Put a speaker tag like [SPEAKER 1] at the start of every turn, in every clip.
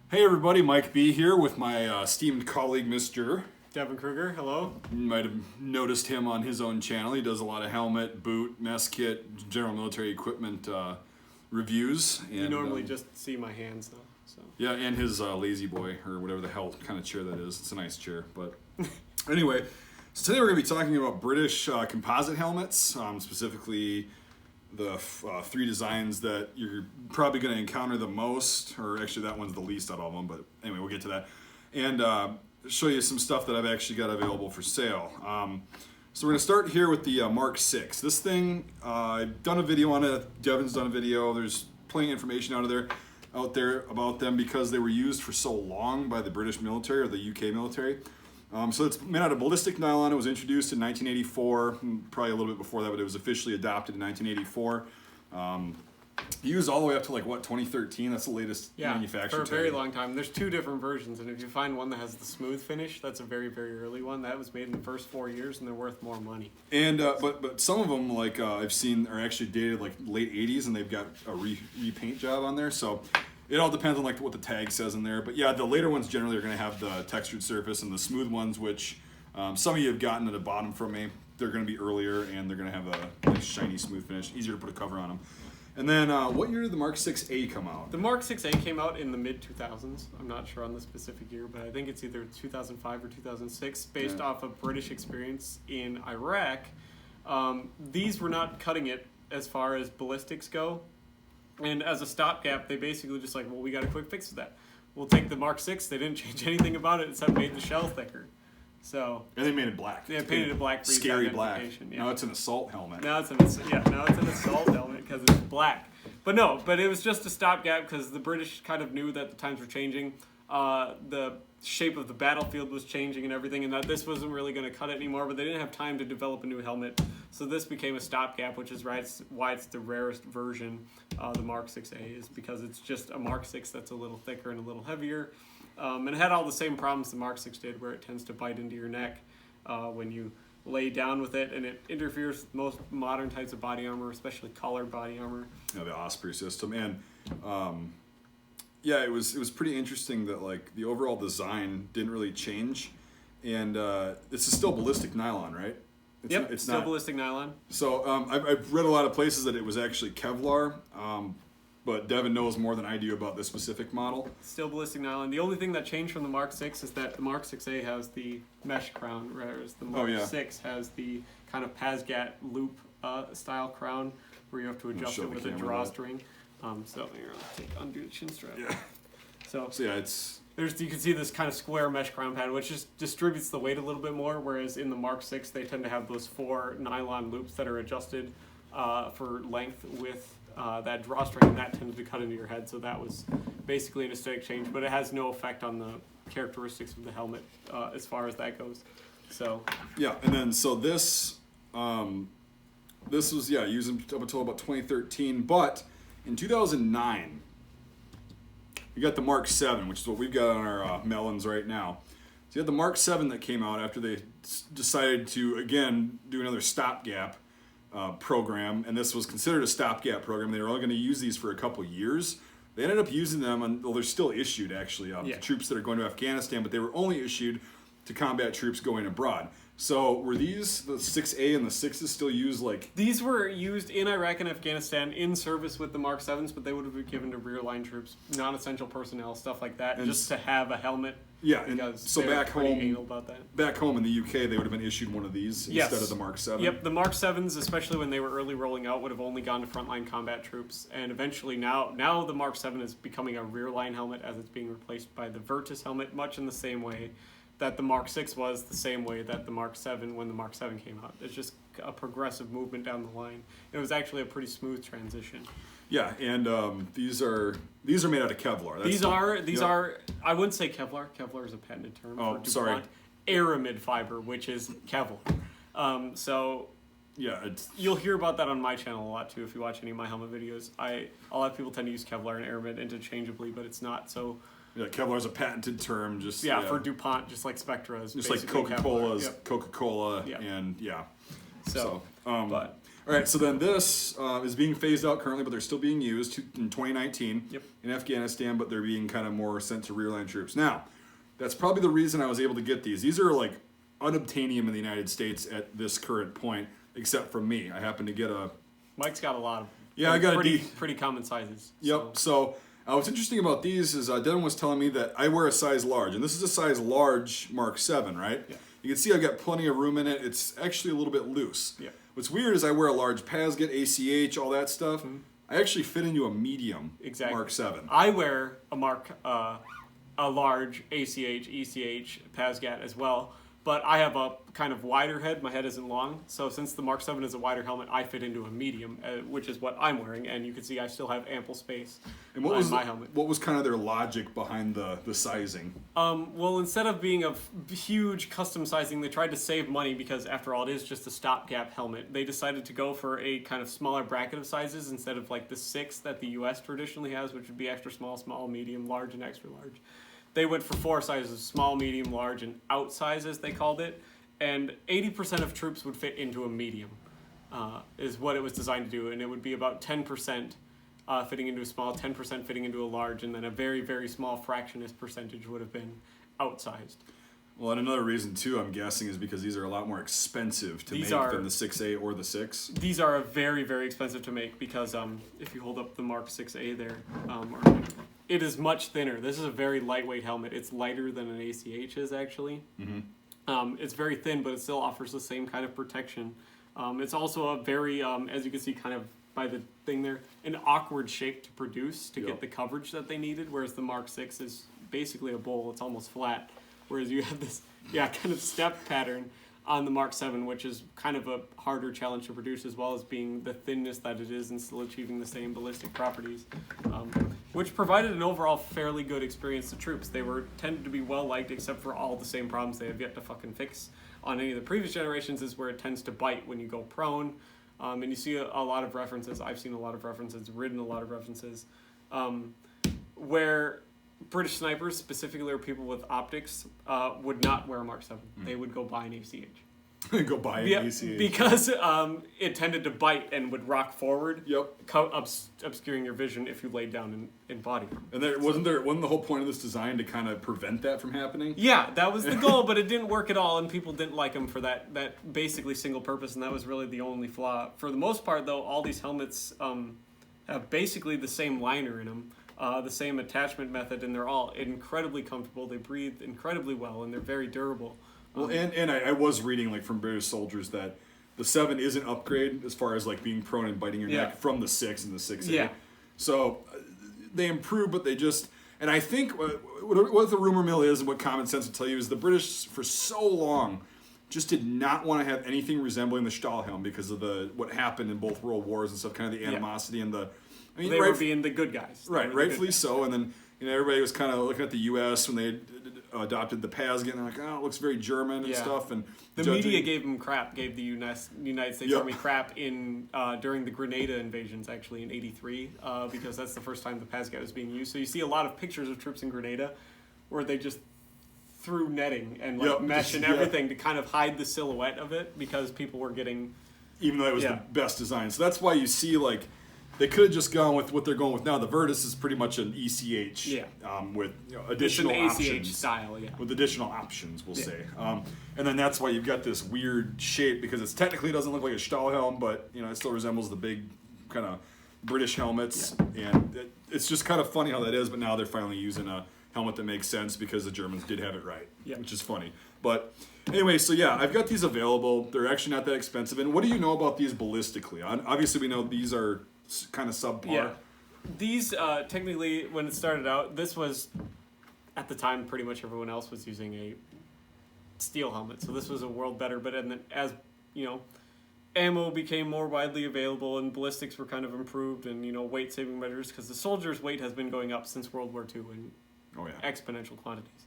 [SPEAKER 1] Hey everybody, Mike B here with my esteemed colleague, Mr.
[SPEAKER 2] Devin Kruger, hello.
[SPEAKER 1] You might have noticed him on his own channel. He does a lot of helmet, boot, mess kit, general military equipment reviews. And,
[SPEAKER 2] you normally just see my hands though. So.
[SPEAKER 1] Yeah, and his lazy boy, or whatever the hell kind of chair that is. It's a nice chair, but anyway. So today we're going to be talking about British composite helmets, specifically the three designs that you're probably going to encounter the most, or actually that one's the least out of them, but anyway, we'll get to that. And show you some stuff that I've actually got available for sale. So we're going to start here with the Mark 6. This thing, I've done a video on it, Devin's done a video, there's plenty of information out there about them because they were used for so long by the British military or the UK military. So it's made out of ballistic nylon. It was introduced in 1984, probably a little bit before that, but it was officially adopted in 1984. Used all the way up to 2013. That's the latest manufacturer.
[SPEAKER 2] For a very long time. There's two different versions, and if you find one that has the smooth finish, that's a very, very early one. That was made in the first 4 years, and they're worth more money.
[SPEAKER 1] And but some of them, I've seen, are actually dated late 80s, and they've got a repaint job on there. So it all depends on what the tag says in there. But yeah, the later ones generally are going to have the textured surface, and the smooth ones, which some of you have gotten at the bottom from me, they're going to be earlier, and they're going to have a nice shiny smooth finish, easier to put a cover on them. And then what year did the Mark 6A come out?
[SPEAKER 2] The Mark 6A came out in the mid-2000s. I'm not sure on the specific year, but I think it's either 2005 or 2006, based off of British experience in Iraq. These were not cutting it as far as ballistics go. And as a stopgap, they basically just we got a quick fix to that. We'll take the Mark 6. They didn't change anything about it except made the shell thicker. So
[SPEAKER 1] and they made it black.
[SPEAKER 2] They painted it black for
[SPEAKER 1] scary black.
[SPEAKER 2] Yeah.
[SPEAKER 1] Now it's an assault helmet.
[SPEAKER 2] Now it's an assault helmet because it's black. But it was just a stopgap because the British kind of knew that the times were changing. The shape of the battlefield was changing and everything, and that this wasn't really going to cut it anymore. But they didn't have time to develop a new helmet, so this became a stopgap, which is why it's the rarest version. The Mark 6A is because it's just a Mark 6 that's a little thicker and a little heavier. And it had all the same problems the Mark 6 did, where it tends to bite into your neck when you lay down with it, and it interferes with most modern types of body armor, especially colored body armor.
[SPEAKER 1] Yeah, the Osprey system, and it was pretty interesting that the overall design didn't really change, and this is still ballistic nylon, right?
[SPEAKER 2] It's still ballistic nylon.
[SPEAKER 1] So I've read a lot of places that it was actually Kevlar. But Devin knows more than I do about this specific model.
[SPEAKER 2] Still ballistic nylon. The only thing that changed from the Mark 6 is that the Mark 6A has the mesh crown, whereas the Mark 6 has the kind of Pazgat loop style crown where you have to adjust it with a drawstring. So here, undo the chin strap.
[SPEAKER 1] Yeah.
[SPEAKER 2] So
[SPEAKER 1] yeah, it's...
[SPEAKER 2] you can see this kind of square mesh crown pad, which just distributes the weight a little bit more, whereas in the Mark 6 they tend to have those 4 nylon loops that are adjusted for length with that drawstring, and that tended to cut into your head, so that was basically an aesthetic change, but it has no effect on the characteristics of the helmet as far as that goes. So
[SPEAKER 1] yeah, and then so this was used up until about 2013, but in 2009 you got the Mark 7, which is what we've got on our melons right now. So you had the Mark 7 that came out after they decided to again do another stopgap program, and this was considered a stopgap program. They were only going to use these for a couple years. They ended up using them, they're still issued actually to troops that are going to Afghanistan, but they were only issued to combat troops going abroad. So were these, the 6A and the 6s, still used
[SPEAKER 2] These were used in Iraq and Afghanistan in service with the Mark 7s, but they would have been given to rear line troops, non-essential personnel, stuff like that, just to have a helmet.
[SPEAKER 1] Yeah, and so back home in the UK, they would have been issued one of these instead of the Mark 7.
[SPEAKER 2] Yep, the Mark 7s, especially when they were early rolling out, would have only gone to frontline combat troops, and eventually now the Mark 7 is becoming a rear line helmet as it's being replaced by the Virtus helmet, much in the same way that the Mark 6 was, the same way that the Mark 7 when the Mark 7 came out. It's just a progressive movement down the line. It was actually a pretty smooth transition.
[SPEAKER 1] Yeah, and these are made out of Kevlar.
[SPEAKER 2] These are I wouldn't say Kevlar. Kevlar is a patented term for DuPont.
[SPEAKER 1] Sorry.
[SPEAKER 2] Aramid fiber, which is Kevlar. You'll hear about that on my channel a lot too if you watch any of my helmet videos. A lot of people tend to use Kevlar and Aramid interchangeably, but it's not. So
[SPEAKER 1] yeah, Kevlar is a patented term.
[SPEAKER 2] For DuPont, just like Spectra is
[SPEAKER 1] just like Coca-Cola's Coca-Cola,
[SPEAKER 2] Yep.
[SPEAKER 1] and
[SPEAKER 2] So,
[SPEAKER 1] All right, so then this is being phased out currently, but they're still being used in 2019 in Afghanistan, but they're being kind of more sent to rear line troops. Now, that's probably the reason I was able to get these. These are like unobtainium in the United States at this current point, except from me. I happen to get a...
[SPEAKER 2] Mike's got a lot of...
[SPEAKER 1] Yeah, I got
[SPEAKER 2] pretty common sizes.
[SPEAKER 1] Yep, so what's interesting about these is Devin was telling me that I wear a size large, and this is a size large Mark 7, right?
[SPEAKER 2] Yeah.
[SPEAKER 1] You can see I've got plenty of room in it. It's actually a little bit loose.
[SPEAKER 2] Yeah.
[SPEAKER 1] What's weird is I wear a large Pasget, ACH, all that stuff.
[SPEAKER 2] Mm-hmm.
[SPEAKER 1] I actually fit into a medium Mark 7.
[SPEAKER 2] I wear a large ACH, ECH, Pasgat as well, but I have a kind of wider head. My head isn't long, so since the Mark 7 is a wider helmet, I fit into a medium, which is what I'm wearing, and you can see I still have ample space on my helmet.
[SPEAKER 1] What was kind of their logic behind the sizing?
[SPEAKER 2] Well, instead of being a huge custom sizing, they tried to save money because, after all, it is just a stopgap helmet. They decided to go for a kind of smaller bracket of sizes instead of like the 6 that the U.S. traditionally has, which would be extra small, small, medium, large, and extra large. They went for 4 sizes: small, medium, large, and out sizes, they called it. And 80% of troops would fit into a medium, is what it was designed to do. And it would be about 10% fitting into a small, 10% fitting into a large, and then a very, very small fractionist percentage would have been outsized.
[SPEAKER 1] Well, and another reason, too, I'm guessing, is because these are a lot more expensive to make than the 6A or the 6.
[SPEAKER 2] These are very, very expensive to make because if you hold up the Mark 6A there, it is much thinner. This is a very lightweight helmet. It's lighter than an ACH is, actually. Mm-hmm. It's very thin, but it still offers the same kind of protection. It's also a very, as you can see kind of by the thing there, an awkward shape to produce to get the coverage that they needed, whereas the Mark 6 is basically a bowl. It's almost flat, whereas you have this kind of step pattern on the Mark 7, which is kind of a harder challenge to produce, as well as being the thinness that it is and still achieving the same ballistic properties, which provided an overall fairly good experience to troops. They tended to be well liked, except for all the same problems they have yet to fucking fix on any of the previous generations, is where it tends to bite when you go prone. And you see a lot of references. I've seen a lot of references, written a lot of references, where British snipers, specifically or people with optics, would not wear a Mark 7. They would go buy an ACH.
[SPEAKER 1] Go buy an ACH.
[SPEAKER 2] Because it tended to bite and would rock forward,
[SPEAKER 1] Yep.
[SPEAKER 2] obscuring your vision if you laid down in body.
[SPEAKER 1] And wasn't the whole point of this design to kind of prevent that from happening?
[SPEAKER 2] Yeah, that was the goal, but it didn't work at all, and people didn't like them for that basically single purpose, and that was really the only flaw. For the most part, though, all these helmets have basically the same liner in them. The same attachment method, and they're all incredibly comfortable. They breathe incredibly well, and they're very durable.
[SPEAKER 1] Well, and I was reading like from British soldiers that the 7 is an upgrade as far as like being prone and biting your neck from the 6 and the 6A.
[SPEAKER 2] Yeah.
[SPEAKER 1] So they improve, but they just... And I think what the rumor mill is and what common sense will tell you is the British, for so long, just did not want to have anything resembling the Stahlhelm because of what happened in both world wars and stuff, kind of the animosity and the... I mean,
[SPEAKER 2] they were being the good guys.
[SPEAKER 1] Right, rightfully so. And then everybody was kind of looking at the U.S. when they adopted the Pasget, and they're like, oh, it looks very German and stuff. And
[SPEAKER 2] the media gave them crap, gave the United States Army crap during the Grenada invasions, actually, in '83, because that's the first time the Pasget was being used. So you see a lot of pictures of troops in Grenada where they just threw netting and mesh and everything to kind of hide the silhouette of it because people were getting... Even though it was the best design. So that's why you see, like... They could have just gone with what they're going with now. The Virtus is pretty much an ECH with additional options. Style,
[SPEAKER 1] with additional options, we'll say. And then that's why you've got this weird shape because it technically doesn't look like a Stahlhelm, but it still resembles the big kind of British helmets. Yeah. And it's just kind of funny how that is, but now they're finally using a helmet that makes sense because the Germans did have it right, which is funny. But anyway, so I've got these available. They're actually not that expensive. And what do you know about these ballistically? Obviously, we know these are kind of subpar.
[SPEAKER 2] Yeah. These, technically, when it started out, this was, at the time, pretty much everyone else was using a steel helmet. So this was a world better. But then as, ammo became more widely available and ballistics were kind of improved and, weight-saving measures, because the soldier's weight has been going up since World War II in exponential quantities.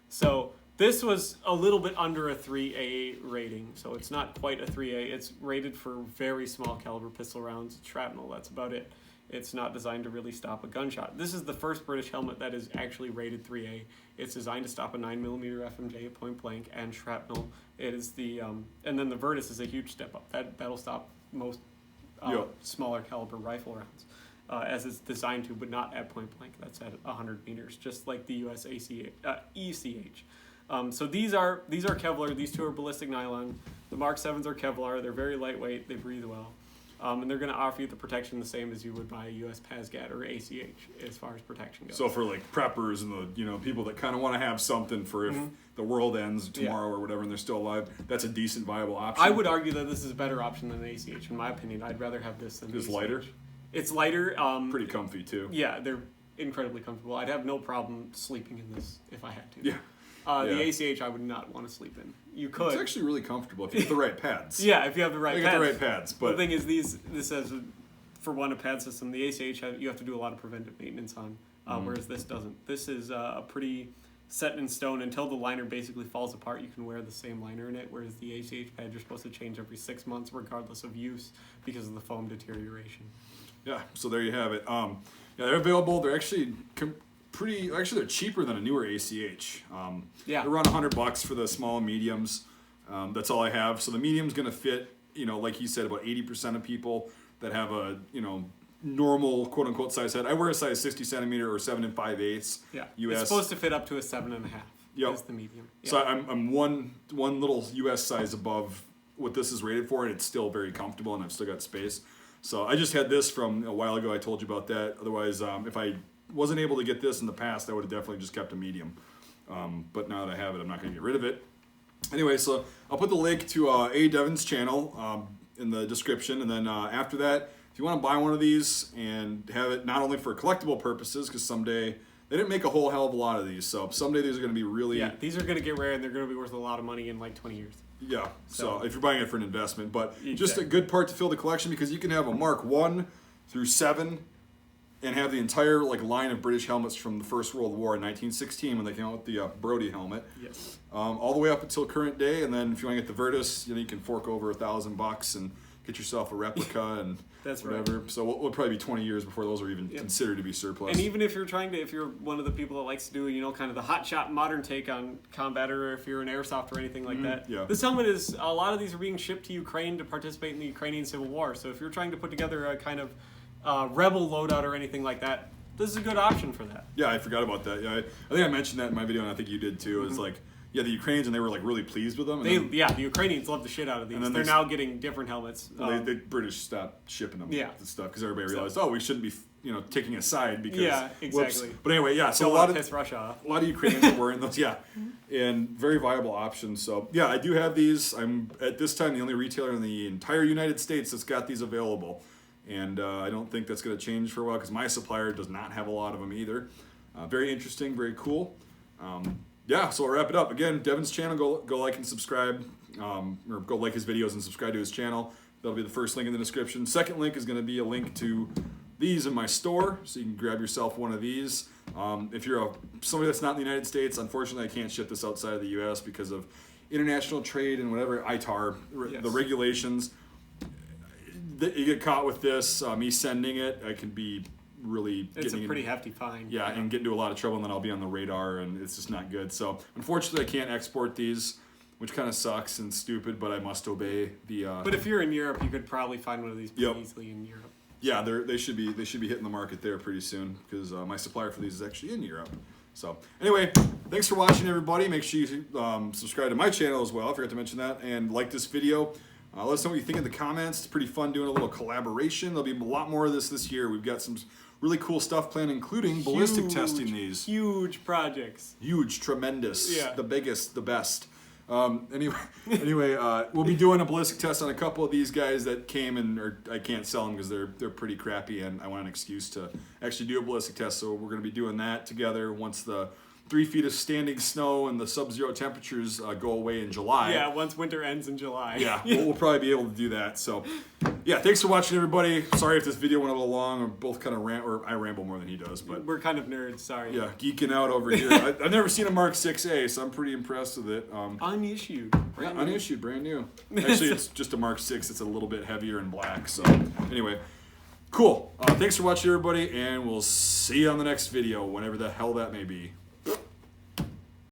[SPEAKER 2] So this was a little bit under a 3A rating, so it's not quite a 3A. It's rated for very small caliber pistol rounds, shrapnel, that's about it. It's not designed to really stop a gunshot. This is the first British helmet that is actually rated 3A. It's designed to stop a 9mm FMJ at point blank and shrapnel. It is and then the Virtus is a huge step up. That'll stop most smaller caliber rifle rounds, as it's designed to, but not at point blank. That's at 100 meters, just like the US ECH. So these are Kevlar. These two are ballistic nylon. The Mark 7s are Kevlar. They're very lightweight. They breathe well. And they're going to offer you the protection the same as you would buy a US PASGAT or ACH as far as protection goes.
[SPEAKER 1] So for like preppers and the people that kind of want to have something for if the world ends tomorrow or whatever and they're still alive, that's a decent viable option.
[SPEAKER 2] I would argue that this is a better option than an ACH in my opinion. I'd rather have this than
[SPEAKER 1] It's
[SPEAKER 2] ACH.
[SPEAKER 1] lighter?
[SPEAKER 2] It's lighter.
[SPEAKER 1] Pretty comfy too.
[SPEAKER 2] Yeah, they're incredibly comfortable. I'd have no problem sleeping in this if I had to.
[SPEAKER 1] Yeah.
[SPEAKER 2] The ACH I would not want to sleep in. You could.
[SPEAKER 1] It's actually really comfortable if you have the right pads.
[SPEAKER 2] Yeah, if you have the right pads.
[SPEAKER 1] The right pads. But
[SPEAKER 2] the thing is, this has, for one, a pad system. The ACH, you have to do a lot of preventive maintenance on, whereas this doesn't. This is a pretty set in stone. Until the liner basically falls apart, you can wear the same liner in it, whereas the ACH pad you're supposed to change every 6 months regardless of use because of the foam deterioration.
[SPEAKER 1] Yeah, so there you have it. Yeah, they're available. They're actually they're cheaper than a newer ACH.
[SPEAKER 2] Yeah.
[SPEAKER 1] They're around $100 for the small and mediums. That's all I have. So the medium's going to fit, like you said, about 80% of people that have a, normal quote unquote size head. I wear a size 60 centimeter or 7 5/8.
[SPEAKER 2] Yeah.
[SPEAKER 1] US.
[SPEAKER 2] It's supposed to fit up to a 7.5.
[SPEAKER 1] Yep.
[SPEAKER 2] That's the medium. Yep.
[SPEAKER 1] So I'm one little US size above what this is rated for, and it's still very comfortable, and I've still got space. So I just had this from a while ago. I told you about that. Otherwise, if I wasn't able to get this in the past, I would have definitely just kept a medium. But now that I have it, I'm not going to get rid of it. Anyway, so I'll put the link to Devin's channel in the description. And then after that, if you want to buy one of these and have it not only for collectible purposes, because someday they didn't make a whole hell of a lot of these. So someday these are going to be really...
[SPEAKER 2] Yeah, these are going to get rare and they're going to be worth a lot of money in like 20 years.
[SPEAKER 1] Yeah, so if you're buying it for an investment. But
[SPEAKER 2] exactly.
[SPEAKER 1] Just a good part to fill the collection because you can have a Mark 1 through 7 and have the entire line of British helmets from the First World War in 1916 when they came out with the Brodie helmet.
[SPEAKER 2] Yes.
[SPEAKER 1] All the way up until current day, and then if you want to get the Virtus, you can fork over $1,000 and get yourself a replica and
[SPEAKER 2] That's
[SPEAKER 1] whatever.
[SPEAKER 2] right.
[SPEAKER 1] So we'll probably be 20 years before those are even considered to be surplus.
[SPEAKER 2] And even if you're if you're one of the people that likes to do, kind of the hot shot modern take on combat, or if you're an airsoft or anything like that, this helmet is, a lot of these are being shipped to Ukraine to participate in the Ukrainian Civil War. So if you're trying to put together a kind of rebel loadout or anything like that, this is a good option for that.
[SPEAKER 1] Yeah, I forgot about that. Yeah, I think I mentioned that in my video, and I think you did too. It's the Ukrainians, and they were really pleased with them. And
[SPEAKER 2] the Ukrainians love the shit out of these. And they're now getting different helmets.
[SPEAKER 1] The British stopped shipping them and stuff because everybody realized, we shouldn't be taking a side because
[SPEAKER 2] exactly.
[SPEAKER 1] Whoops. But anyway, so
[SPEAKER 2] a lot of piss Russia off.
[SPEAKER 1] A lot of Ukrainians are wearing those, and very viable options. So I do have these. I'm at this time the only retailer in the entire United States that's got these available, and I don't think that's going to change for a while because my supplier does not have a lot of them either. Very interesting, very cool. So I'll wrap it up. Again, Devin's channel, go like and subscribe, or go like his videos and subscribe to his channel. That'll be the first link in the description. Second link is going to be a link to these in my store, so you can grab yourself one of these. If you're somebody that's not in the United States, unfortunately I can't ship this outside of the U.S. because of international trade and whatever, ITAR, the regulations. You get caught with this, me sending it, I can be really
[SPEAKER 2] it's a pretty hefty fine.
[SPEAKER 1] Yeah, and get into a lot of trouble, and then I'll be on the radar, and it's just not good. So unfortunately, I can't export these, which kind of sucks and stupid, but I must obey the.
[SPEAKER 2] But if you're in Europe, you could probably find one of these pretty easily in Europe.
[SPEAKER 1] Yeah, they should be hitting the market there pretty soon because my supplier for these is actually in Europe. So anyway, thanks for watching, everybody. Make sure you subscribe to my channel as well. I forgot to mention that, and like this video. Let us know what you think in the comments. It's pretty fun doing a little collaboration. There'll be a lot more of this year. We've got some really cool stuff planned, including ballistic testing these.
[SPEAKER 2] Huge projects.
[SPEAKER 1] Huge, tremendous.
[SPEAKER 2] Yeah.
[SPEAKER 1] The biggest, the best. Anyway, we'll be doing a ballistic test on a couple of these guys that came or I can't sell them because they're pretty crappy, and I want an excuse to actually do a ballistic test. So we're going to be doing that together once the 3 feet of standing snow and the sub-zero temperatures go away in July.
[SPEAKER 2] Yeah, once winter ends in July.
[SPEAKER 1] Yeah, we'll probably be able to do that. So, thanks for watching, everybody. Sorry if this video went a little long. We're both kind of I ramble more than he does, but
[SPEAKER 2] we're kind of nerds. Sorry.
[SPEAKER 1] Yeah, geeking out over here. I've never seen a Mark 6A, so I'm pretty impressed with it.
[SPEAKER 2] Unissued.
[SPEAKER 1] Unissued, brand new. Actually, it's just a Mark 6. It's a little bit heavier and black. So, anyway, cool. Thanks for watching, everybody, and we'll see you on the next video, whenever the hell that may be.